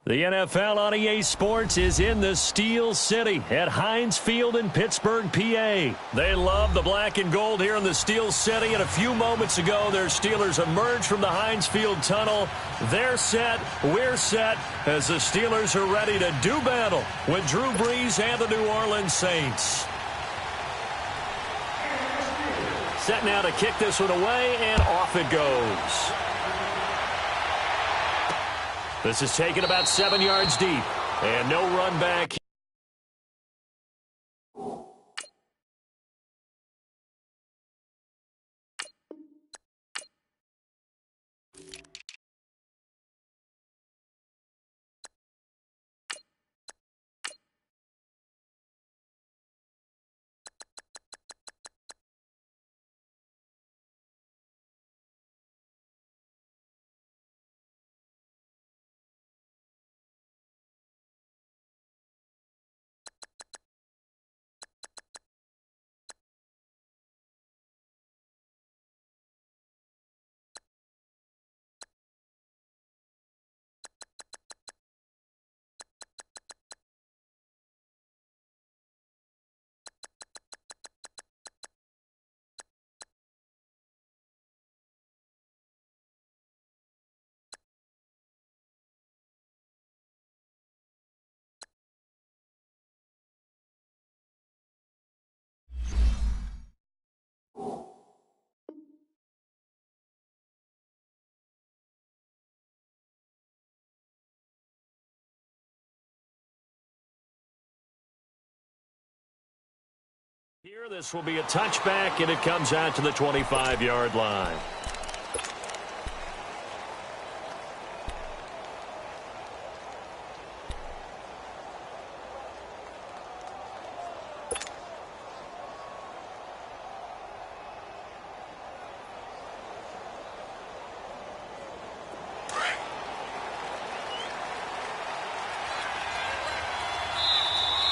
The NFL on EA Sports is in the Steel City at Heinz Field in Pittsburgh, PA. They love the black and gold here in the Steel City, and a few moments ago, their Steelers emerged from the Heinz Field tunnel. They're set, we're set, as the Steelers are ready to do battle with Drew Brees and the New Orleans Saints. Set now to kick this one away, and off it goes. This is taken about 7 yards deep, and no run back. Here, this will be a touchback, and it comes out to the 25-yard line.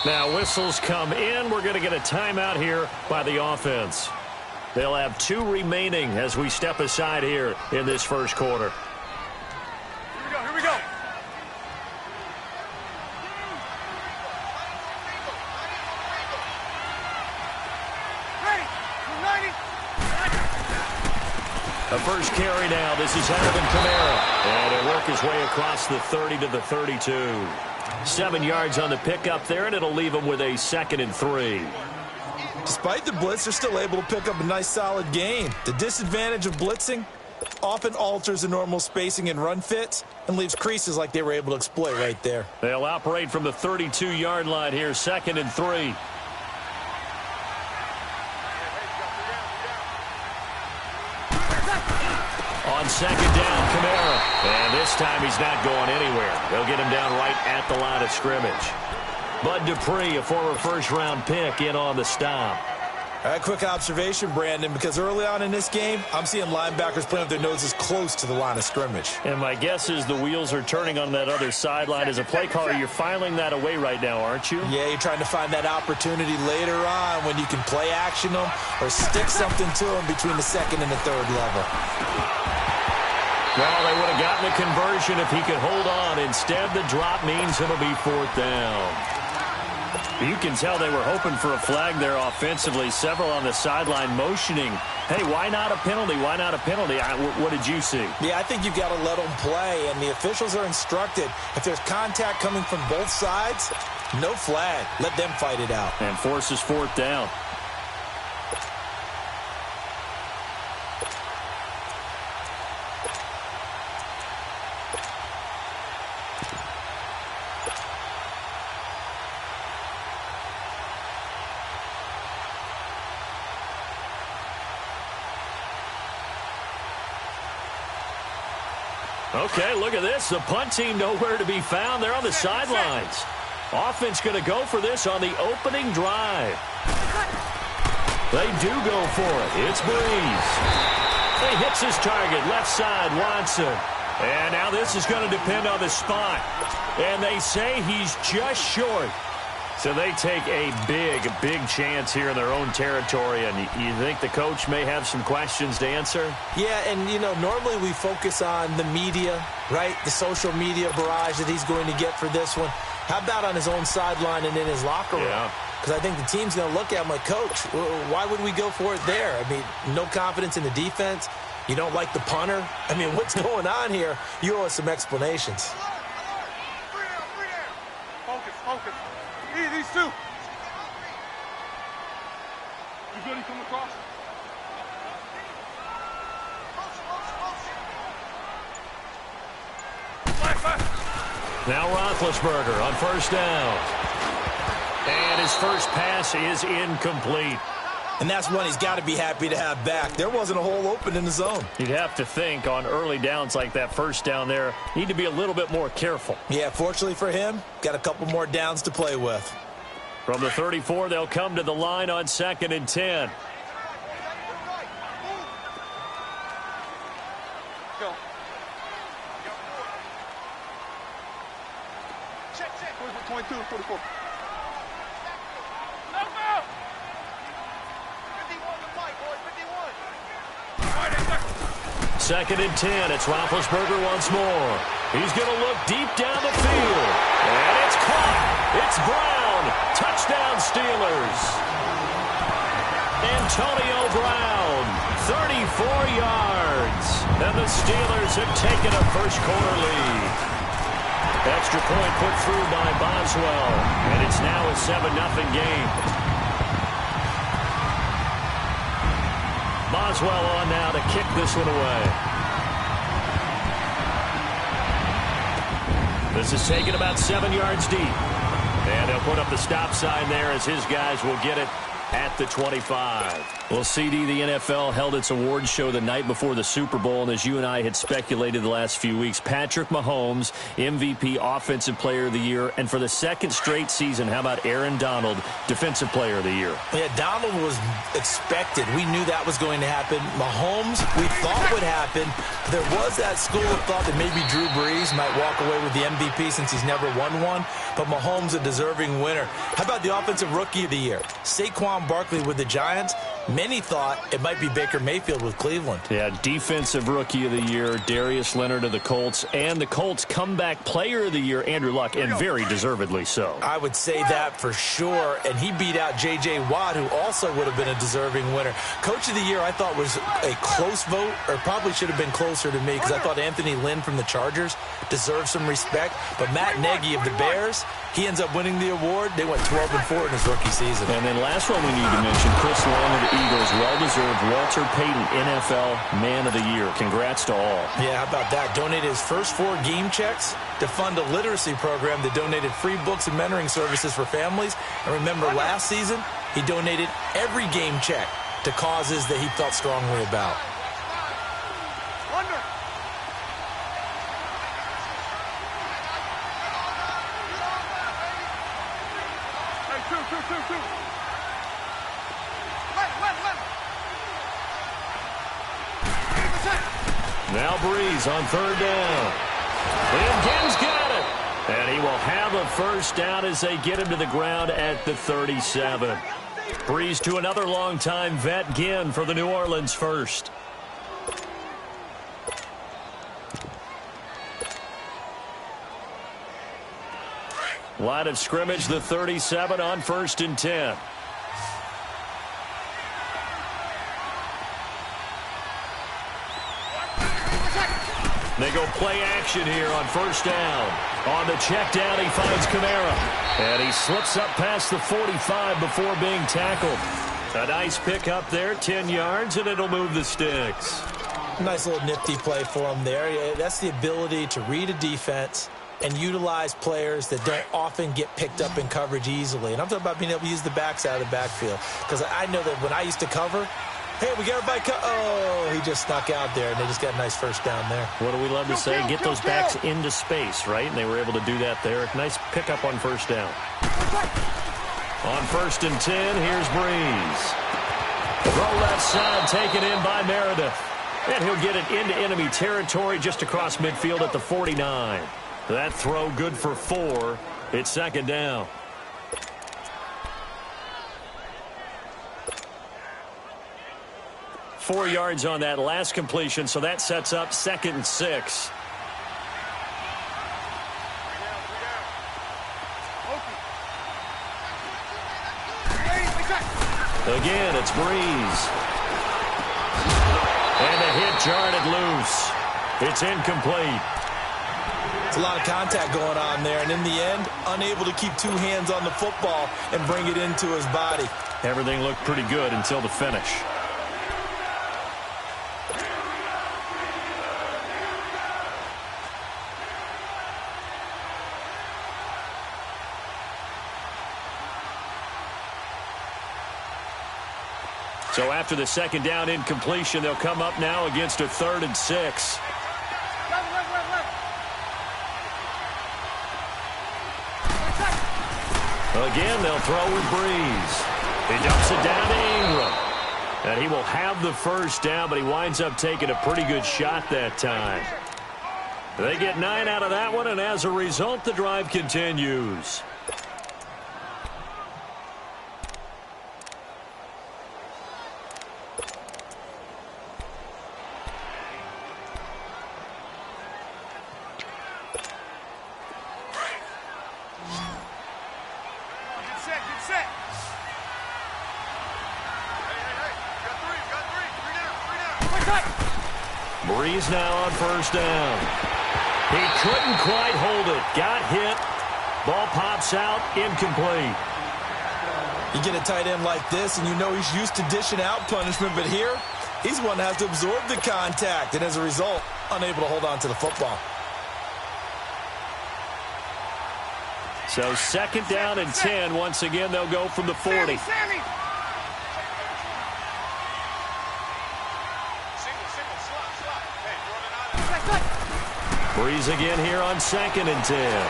Now whistles come in. We're going to get a timeout here by the offense. They'll have 2 remaining as we step aside here in this first quarter. Here we go. Ready. 90. A first carry now. This is Alvin Kamara. And he'll work his way across the 30 to the 32. 7 yards on the pickup there, and it'll leave them with a 2nd and 3. Despite the blitz, they're still able to pick up a nice, solid gain. The disadvantage of blitzing often alters the normal spacing and run fits and leaves creases like they were able to exploit right there. They'll operate from the 32-yard line here, 2nd and 3. On 2nd down, Kamara. And this time he's not going anywhere. They'll get him down right at the line of scrimmage. Bud Dupree, a former first-round pick, in on the stop. A quick observation, Brandon, because early on in this game, I'm seeing linebackers playing with their noses close to the line of scrimmage. And my guess is the wheels are turning on that other sideline. As a play caller, you're filing that away right now, aren't you? Yeah, you're trying to find that opportunity later on when you can play action them or stick something to them between the 2nd and the 3rd level. Well, they would have gotten a conversion if he could hold on. Instead, the drop means it'll be 4th down. You can tell they were hoping for a flag there offensively. Several on the sideline motioning. Hey, why not a penalty? Why not a penalty? What did you see? Yeah, I think you've got to let them play, and the officials are instructed. If there's contact coming from both sides, no flag. Let them fight it out. And forces 4th down. Okay, look at this. The punt team nowhere to be found. They're on the sidelines. Offense going to go for this on the opening drive. They do go for it. It's Brees. He hits his target, left side, Watson. And now this is going to depend on the spot. And they say he's just short. So they take a big chance here in their own territory, and you think the coach may have some questions to answer? Yeah, and, normally we focus on the media, right? The social media barrage that he's going to get for this one. How about on his own sideline and in his locker room? Yeah. Because I think the team's going to look at him like, Coach, why would we go for it there? I mean, no confidence in the defense. You don't like the punter. I mean, what's going on here? You owe us some explanations. Focus. These two. You good? He come across. Now Roethlisberger on first down. And his first pass is incomplete. And that's one he's got to be happy to have back. There wasn't a hole open in the zone. You'd have to think on early downs like that first down there, need to be a little bit more careful. Yeah, fortunately for him, got a couple more downs to play with. From the 34, they'll come to the line on 2nd and 10. Go. Check. 22, 44. Second and 10. It's Roethlisberger once more. He's going to look deep down the field. And it's caught. It's Brown. Touchdown, Steelers. Antonio Brown, 34 yards. And the Steelers have taken a first-quarter lead. Extra point put through by Boswell. And it's now a 7-0 game. Boswell on now to kick this one away. This is taken about 7 yards deep. And they'll put up the stop sign there as his guys will get it at the 25. Well, CD, the NFL held its awards show the night before the Super Bowl, and as you and I had speculated the last few weeks, Patrick Mahomes, MVP, Offensive Player of the Year, and for the second straight season, how about Aaron Donald, Defensive Player of the Year? Yeah, Donald was expected. We knew that was going to happen. Mahomes, we thought would happen. There was that school of thought that maybe Drew Brees might walk away with the MVP since he's never won one, but Mahomes a deserving winner. How about the Offensive Rookie of the Year? Saquon Barkley with the Giants. Many thought it might be Baker Mayfield with Cleveland. Yeah, Defensive Rookie of the Year, Darius Leonard of the Colts, and the Colts Comeback Player of the Year, Andrew Luck, and very deservedly so. I would say that for sure, and he beat out J.J. Watt, who also would have been a deserving winner. Coach of the Year, I thought was a close vote, or probably should have been closer to me, because I thought Anthony Lynn from the Chargers deserves some respect, but Matt Nagy of the Bears, he ends up winning the award. They went 12-4 in his rookie season. And then last one we need to mention, Chris Long of the Eagles, well-deserved Walter Payton NFL Man of the Year. Congrats to all. Yeah, how about that? Donated his first 4 game checks to fund a literacy program that donated free books and mentoring services for families. And remember, last season, he donated every game check to causes that he felt strongly about. Now Breeze on third down. And Ginn's got it. And he will have a first down as they get him to the ground at the 37. Breeze to another longtime vet, Ginn, for the New Orleans first. Line of scrimmage, the 37 on 1st and 10. They go play action here on 1st down. On the check down, he finds Kamara. And he slips up past the 45 before being tackled. A nice pick up there, 10 yards, and it'll move the sticks. Nice little nifty play for him there. Yeah, that's the ability to read a defense and utilize players that don't often get picked up in coverage easily. And I'm talking about being able to use the backside of the backfield. Because I know that when I used to cover, hey, we got everybody. Oh, he just snuck out there, and they just got a nice first down there. What do we love to say? Get those backs into space, right? And they were able to do that there. Nice pickup on 1st down. On 1st and 10, here's Breeze. Throw left side, taken in by Meredith. And he'll get it into enemy territory just across midfield at the 49. That throw good for 4. It's 2nd down. 4 yards on that last completion, so that sets up 2nd and 6. Again, it's Breeze. And the hit jarred it loose. It's incomplete. It's a lot of contact going on there, and in the end, unable to keep 2 hands on the football and bring it into his body. Everything looked pretty good until the finish. So after the 2nd down incompletion, they'll come up now against a 3rd and 6. Again, they'll throw with Breeze. He dumps it down to Ingram. And he will have the 1st down, but he winds up taking a pretty good shot that time. They get 9 out of that one, and as a result, the drive continues. Breeze now on 1st down. He couldn't quite hold it. Got hit. Ball pops out. Incomplete. You get a tight end like this, and you know he's used to dishing out punishment, but here, he's the one that has to absorb the contact, and as a result, unable to hold on to the football. So 2nd down and 10. Once again, they'll go from the 40. Breeze again here on 2nd and 10.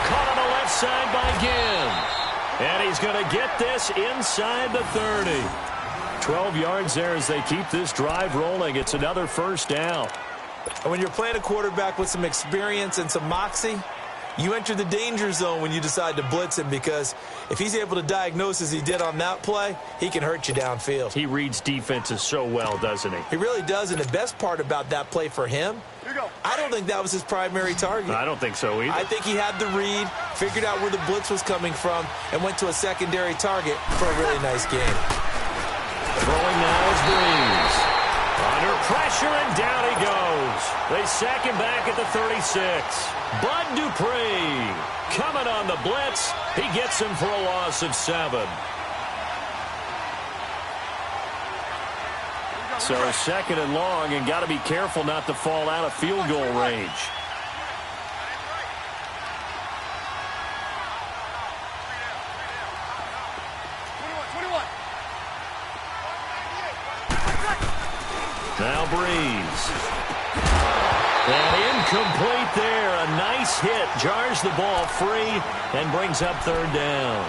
Caught on the left side by Ginn. And he's going to get this inside the 30. 12 yards there as they keep this drive rolling. It's another 1st down. And when you're playing a quarterback with some experience and some moxie, you enter the danger zone when you decide to blitz him, because if he's able to diagnose as he did on that play, he can hurt you downfield. He reads defenses so well, doesn't he? He really does, and the best part about that play for him, I don't think that was his primary target. I don't think so either. I think he had the read, figured out where the blitz was coming from, and went to a secondary target for a really nice game. Throwing now is Breeze. Under pressure, and down he goes. They sack him back at the 36. Bud Dupree coming on the blitz. He gets him for a loss of 7. So 2nd and long, and got to be careful not to fall out of field goal range. Now Breeze. And incomplete there. A nice hit. Jars the ball free and brings up 3rd down.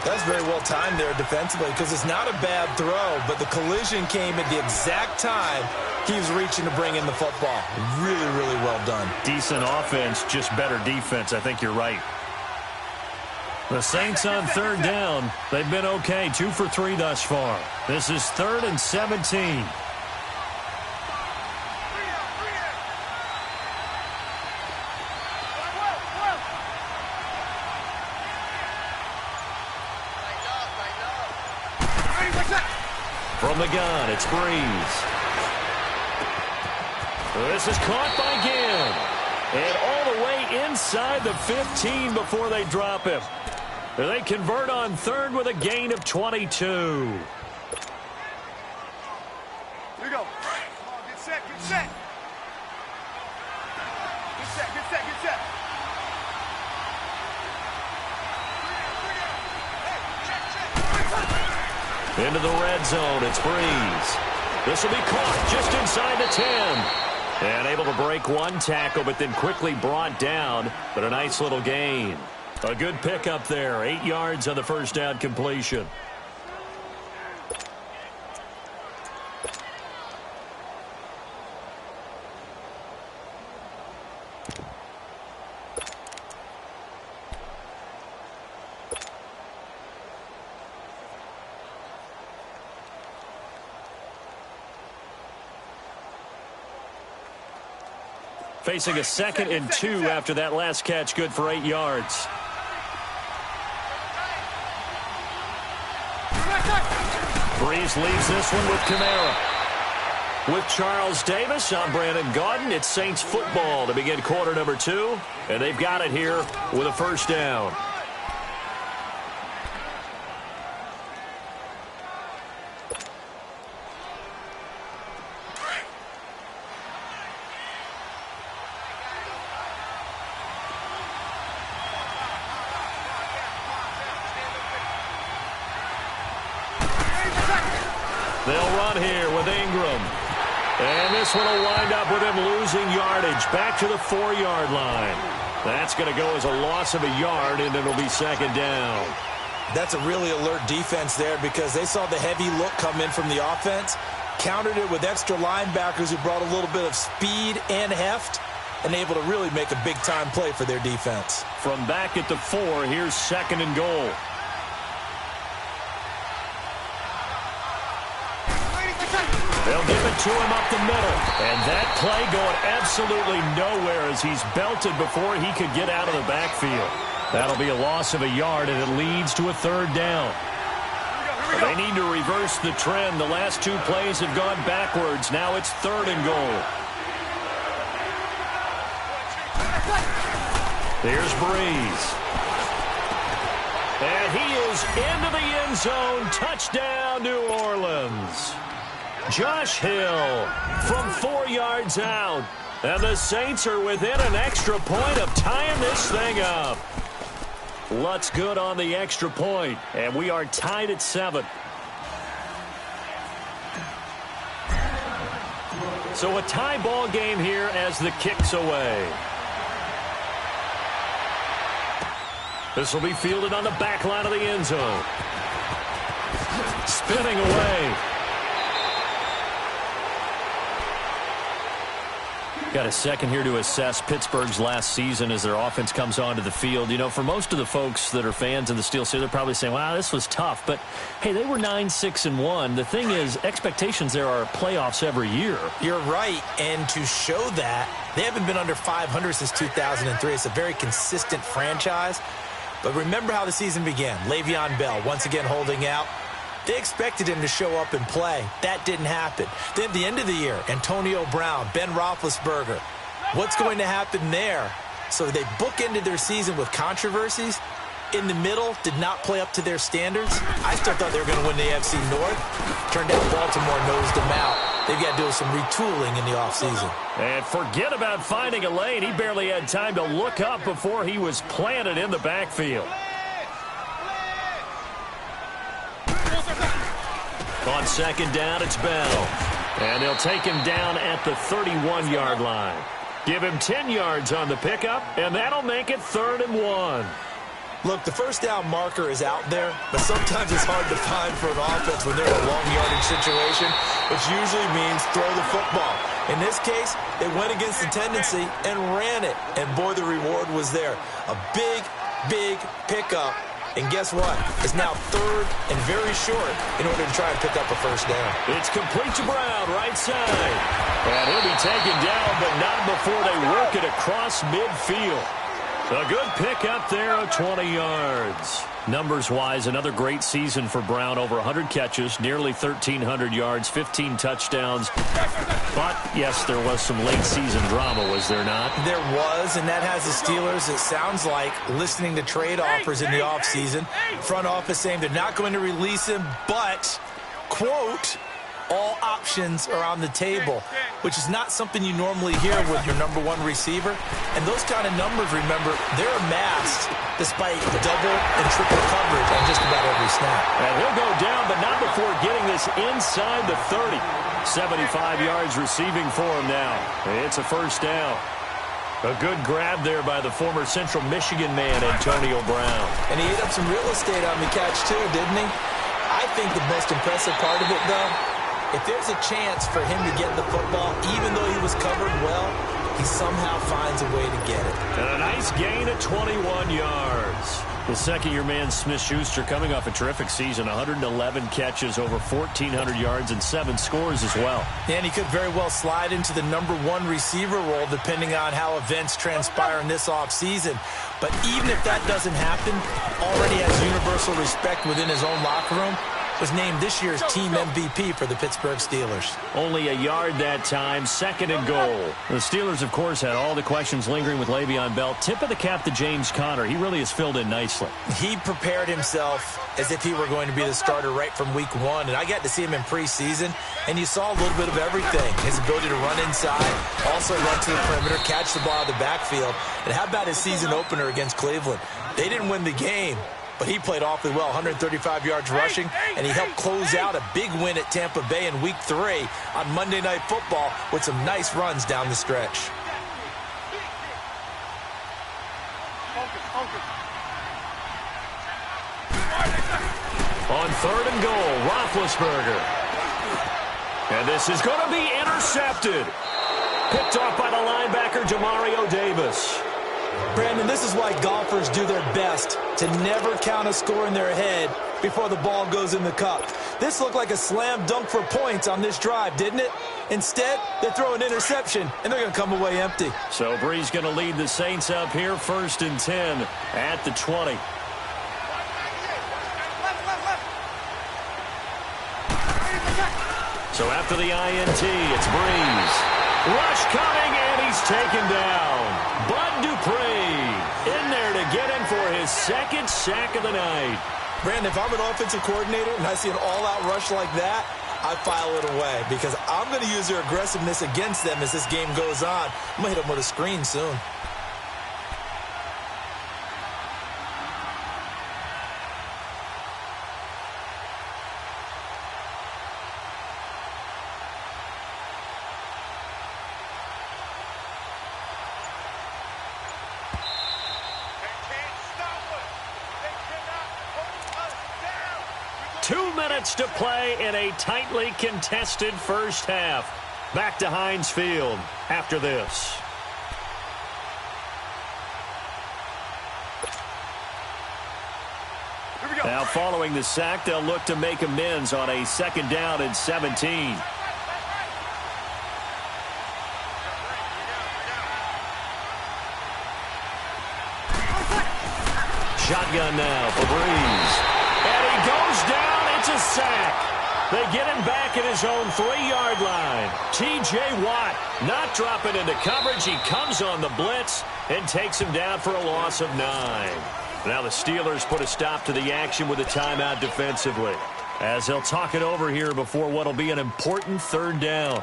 That's very well timed there defensively, because it's not a bad throw, but the collision came at the exact time he was reaching to bring in the football. Really, really well done. Decent offense, just better defense. I think you're right. The Saints on 3rd down. They've been okay. 2 for 3 thus far. This is 3rd and 17. From the gun, it's Breeze. This is caught by Ginn. And all the way inside the 15 before they drop him. They convert on 3rd with a gain of 22. Here we go. Come on, get set, get set. Get set, get set, get set. Into the red zone, it's Breeze. This will be caught just inside the 10. And able to break one tackle, but then quickly brought down. But a nice little gain. A good pickup there. 8 yards on the 1st down completion. Facing a 2nd and 2 after that last catch, good for 8 yards. Breeze leaves this one with Kamara. With Charles Davis, I'm Brandon Gaudin. It's Saints football to begin quarter number 2, and they've got it here with a first down. They'll run here with Ingram. And this one will wind up with him losing yardage back to the 4-yard line. That's going to go as a loss of a yard, and it'll be 2nd down. That's a really alert defense there because they saw the heavy look come in from the offense, countered it with extra linebackers who brought a little bit of speed and heft, and able to really make a big-time play for their defense. From back at the 4, here's 2nd and goal. They'll give it to him up the middle. And that play going absolutely nowhere as he's belted before he could get out of the backfield. That'll be a loss of a yard, and it leads to a 3rd down. They need to reverse the trend. The last 2 plays have gone backwards. Now it's 3rd and goal. Here's Breeze. And he is into the end zone. Touchdown, New Orleans. Josh Hill from 4 yards out. And the Saints are within an extra point of tying this thing up. Lutz good on the extra point, and we are tied at 7. So a tie ball game here as the kick's away. This will be fielded on the back line of the end zone. Spinning away. Got a second here to assess Pittsburgh's last season as their offense comes onto the field. You know, for most of the folks that are fans of the Steel City, they're probably saying, wow, this was tough. But, hey, they were 9-6-1. The thing is, expectations there are playoffs every year. You're right. And to show that, they haven't been under 500 since 2003. It's a very consistent franchise. But remember how the season began. Le'Veon Bell once again holding out. They expected him to show up and play. That didn't happen. Then at the end of the year, Antonio Brown, Ben Roethlisberger. What's going to happen there? So they bookended their season with controversies. In the middle, did not play up to their standards. I still thought they were going to win the AFC North. Turned out Baltimore nosed them out. They've got to do some retooling in the offseason. And forget about finding a lane. He barely had time to look up before he was planted in the backfield. On 2nd down, it's Bell. And they'll take him down at the 31-yard line. Give him 10 yards on the pickup, and that'll make it 3rd and 1. Look, the first down marker is out there, but sometimes it's hard to find for an offense when they're in a long yardage situation, which usually means throw the football. In this case, they went against the tendency and ran it, and boy, the reward was there. A big, big pickup. And guess what? It's now 3rd and very short in order to try and pick up a first down. It's complete to Brown, right side. And he'll be taken down, but not before they work it across midfield. A good pickup there of 20 yards. Numbers-wise, another great season for Brown. Over 100 catches, nearly 1,300 yards, 15 touchdowns. But, yes, there was some late-season drama, was there not? There was, and that has the Steelers, it sounds like, listening to trade offers in the offseason. Front office saying they're not going to release him, but, quote, all options are on the table, which is not something you normally hear with your #1 receiver. And those kind of numbers, remember, they're amassed despite double and triple coverage on just about every snap. And he'll go down, but not before getting this inside the 30. 75 yards receiving for him now. It's a first down. A good grab there by the former Central Michigan man, Antonio Brown. And he ate up some real estate on the catch, too, didn't he? I think the most impressive part of it, though, if there's a chance for him to get the football, even though he was covered well, he somehow finds a way to get it. And a nice gain of 21 yards. The second-year man, Smith-Schuster, coming off a terrific season, 111 catches, over 1,400 yards, and 7 scores as well. And he could very well slide into the #1 receiver role depending on how events transpire in this offseason. But even if that doesn't happen, already has universal respect within his own locker room. Was named this year's team MVP for the Pittsburgh Steelers. Only a yard that time, 2nd and goal. The Steelers, of course, had all the questions lingering with Le'Veon Bell. Tip of the cap to James Conner. He really has filled in nicely. He prepared himself as if he were going to be the starter right from week 1. And I got to see him in preseason, and you saw a little bit of everything. His ability to run inside, also run to the perimeter, catch the ball out of the backfield. And how about his season opener against Cleveland? They didn't win the game, but he played awfully well, 135 yards rushing, and he helped close out a big win at Tampa Bay in Week 3 on Monday Night Football with some nice runs down the stretch. On 3rd and goal, Roethlisberger. And this is going to be intercepted. Picked off by the linebacker, Demario Davis. Brandon, this is why golfers do their best to never count a score in their head before the ball goes in the cup. This looked like a slam dunk for points on this drive, didn't it? Instead, they throw an interception, and they're going to come away empty. So Brees going to lead the Saints up here, 1st and 10 at the 20. So after the INT, it's Brees. Rush coming, and he's taken down. Bud Dupree in there to get him for his 2nd sack of the night. Brandon, if I'm an offensive coordinator and I see an all-out rush like that, I file it away because I'm going to use their aggressiveness against them as this game goes on. I'm going to hit them with a screen soon. To play in a tightly contested first half. Back to Heinz Field after this. Now following the sack, they'll look to make amends on a 2nd down and 17. Shotgun now for Brees. And he goes down. It's a sack. They get him back at his own 3-yard line. T.J. Watt not dropping into coverage. He comes on the blitz and takes him down for a loss of 9. Now the Steelers put a stop to the action with a timeout defensively, as they'll talk it over here before what will be an important 3rd down.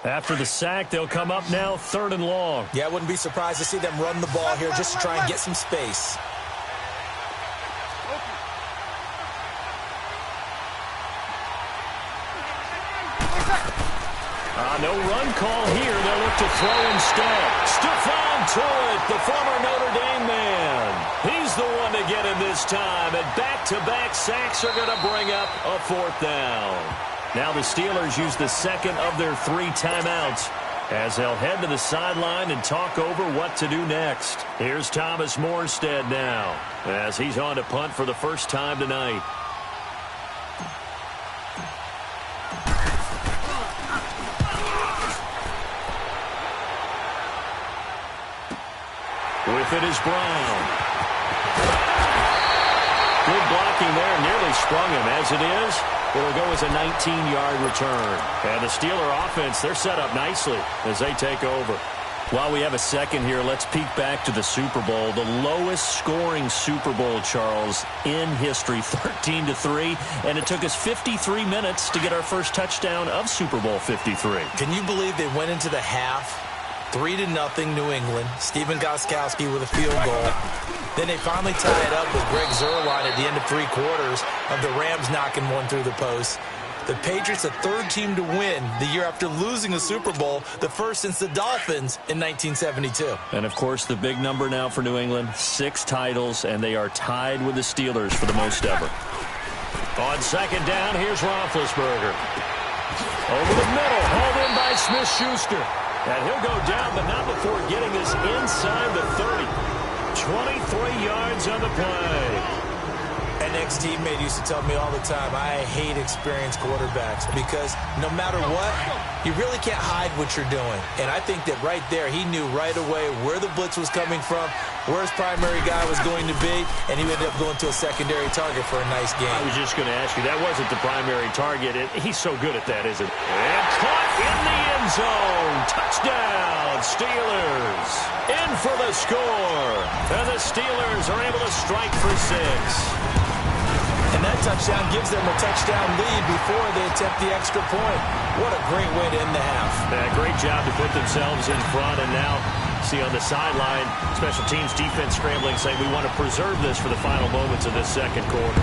After the sack, they'll come up now 3rd and long. Yeah, I wouldn't be surprised to see them run the ball here just to try and get some space. No run call here. They'll look to throw instead. Stephon Tuitt, the former Notre Dame man. He's the one to get him this time. And back-to-back sacks are going to bring up a 4th down. Now the Steelers use the 2nd of their 3 timeouts as they'll head to the sideline and talk over what to do next. Here's Thomas Morstead now as he's on to punt for the first time tonight. With it is Brown. Good blocking there, nearly sprung him. As it is, it'll go as a 19-yard return. And the Steeler offense, they're set up nicely as they take over. While we have a second here, let's peek back to the Super Bowl. The lowest scoring Super Bowl, Charles, in history, 13-3. And it took us 53 minutes to get our first touchdown of Super Bowl 53. Can you believe they went into the half 3-0 New England? Stephen Gostkowski with a field goal. Then they finally tie it up with Greg Zuerlein at the end of 3 quarters of the Rams knocking one through the post. The Patriots, the third team to win the year after losing a Super Bowl, the first since the Dolphins in 1972. And, of course, the big number now for New England, 6 titles, and they are tied with the Steelers for the most ever. On second down, here's Roethlisberger. Over the middle, hauled in by Smith-Schuster. And he'll go down, but not before getting this inside the 30. 23 yards on the play. An ex-teammate used to tell me all the time, I hate experienced quarterbacks because no matter what, you really can't hide what you're doing. And I think that right there, he knew right away where the blitz was coming from, where his primary guy was going to be, and he ended up going to a secondary target for a nice game. I was just going to ask you, that wasn't the primary target. He's so good at that, isn't he? And caught in the end zone. Touchdown, Steelers. In for the score. And the Steelers are able to strike for 6. And that touchdown gives them a touchdown lead before they attempt the extra point. What a great way to end the half. Yeah, great job to put themselves in front. And now, see on the sideline, special teams defense scrambling, saying we want to preserve this for the final moments of this second quarter.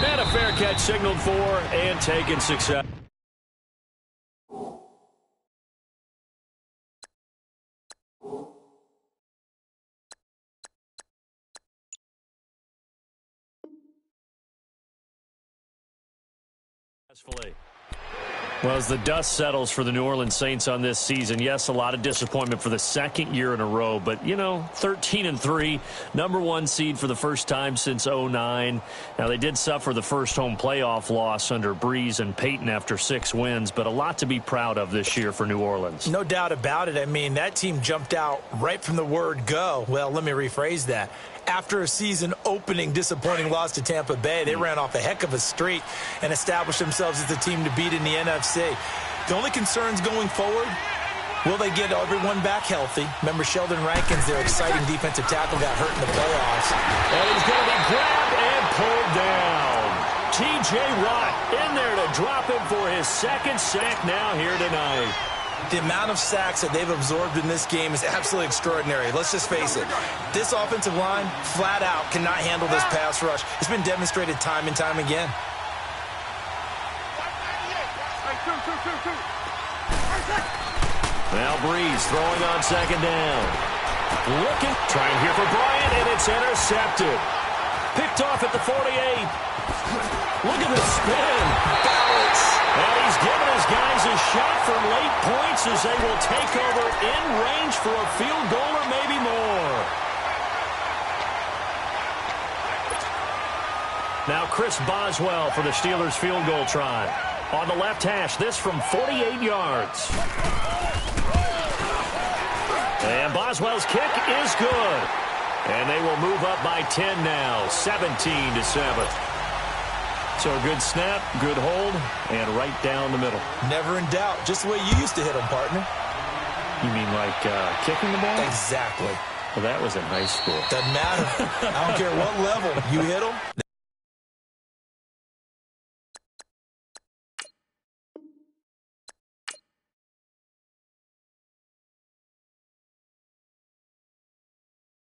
And a fair catch signaled for and taken success. Well, as the dust settles for the New Orleans Saints on this season, yes, a lot of disappointment for the second year in a row. But, 13-3, number 1 seed for the first time since 2009. Now, they did suffer the first home playoff loss under Breeze and Peyton after 6 wins, but a lot to be proud of this year for New Orleans. No doubt about it. I mean, that team jumped out right from the word go. Well, let me rephrase that. After a season-opening disappointing loss to Tampa Bay, they ran off a heck of a streak and established themselves as the team to beat in the NFC. The only concerns going forward, will they get everyone back healthy? Remember, Sheldon Rankins, their exciting defensive tackle, got hurt in the playoffs. And he's going to be grabbed and pulled down. T.J. Watt in there to drop him for his second sack now here tonight. The amount of sacks that they've absorbed in this game is absolutely extraordinary. Let's just face it. This offensive line, flat out, cannot handle this pass rush. It's been demonstrated time and time again. Now Breeze throwing on second down. Looking, trying here for Bryant, and it's intercepted. Picked off at the 48. Look at the spin. Balance. And he's giving his guys a shot for late points as they will take over in range for a field goal or maybe more. Now Chris Boswell for the Steelers field goal try. On the left hash, this from 48 yards. And Boswell's kick is good. And they will move up by 10 now, 17-7. So a good snap, good hold, and right down the middle. Never in doubt. Just the way you used to hit them, partner. You mean like kicking the ball? Exactly. Well, that was in high school. Doesn't matter. I don't care what level you hit them.